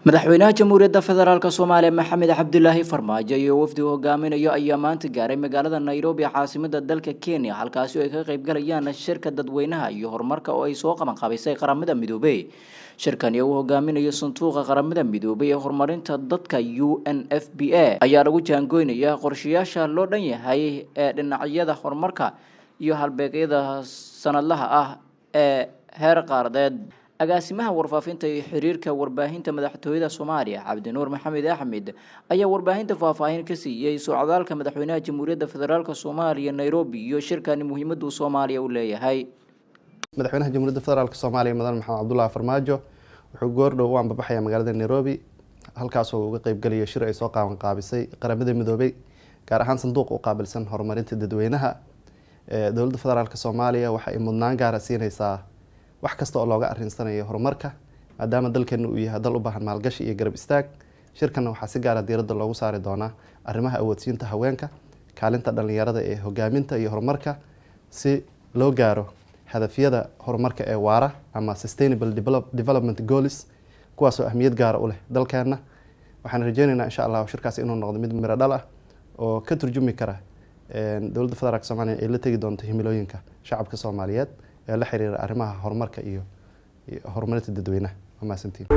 madaxweynaha jamhuuriyadda federaalka Soomaaliya Maxamed Cabdullaahi Farmaajo iyo wafdi hogaaminayo ayaa maanta gaaray magaalada Nairobi caasimada dalka Kenya halkaas oo ay ka qayb galayaan shirka dadweynaha iyo horumarka oo ay soo qaban qaabisay qaramada midoobay shirkan uu hogaaminayo sanduuqa qaramada midoobay ee horumarinta dadka UNFPA ayaa lagu jaangoynaya qorshayaasha loo dhan yahay ee dhinacyada horumarka iyo halbeegyada sanadlaha ah ee heer qaaradeed agaasimaha warfaafinta iyo xiriirka warbaahinta madaxtooyada Soomaaliya Cabdinuur Maxamed Axmed ayaa warbaahinta faahfaahin ka siiyay socdaalka madaxweynaha jamhuuriyadda federaalka Soomaaliya Nairobi iyo shirkan muhiimada Soomaaliya u leeyahay madaxweynaha jamhuuriyadda federaalka Soomaaliya Madaxweyne Maxamed Cabdullaahi Farmaajo wuxuu goordhow u anbabaxay magaalada Nairobi halkaas oo uga qayb galay shir ay soo qaabisay qaramada midoobay gaar ahaan sanduuqa u qaabilsan horumarinta dadweynaha dowladda federaalka Soomaaliya waxa ay mudnaan gaar ah siinaysaa wax kasta oo looga arinsanayo horumarka maadaama dalkeenu uu yahay dal u baahan maalgashi iyo garab istaag shirkan waxa si gaar ah diiradda loogu saari doonaa arrimaha awoodsiinta haweenka kaalinta dhalinyarada ee hogaaminta iyo horumarka si loo gaaro hadafyada horumarka ee waara ama sustainable development goals kuwaas oo ahmiyad gaar u leh dalkeena waxaan rajaynaynaa insha Allah shirkaas inuu noqdo mid miro dhal ah oo ka turjumi kara dowladda federaalka Soomaaliya ee la tagi doonto himilooyinka shacabka Soomaaliyeed ee la xiriira arrimaha horumarka iyo horumarinta dadweynaha. Waa mahadsantiin.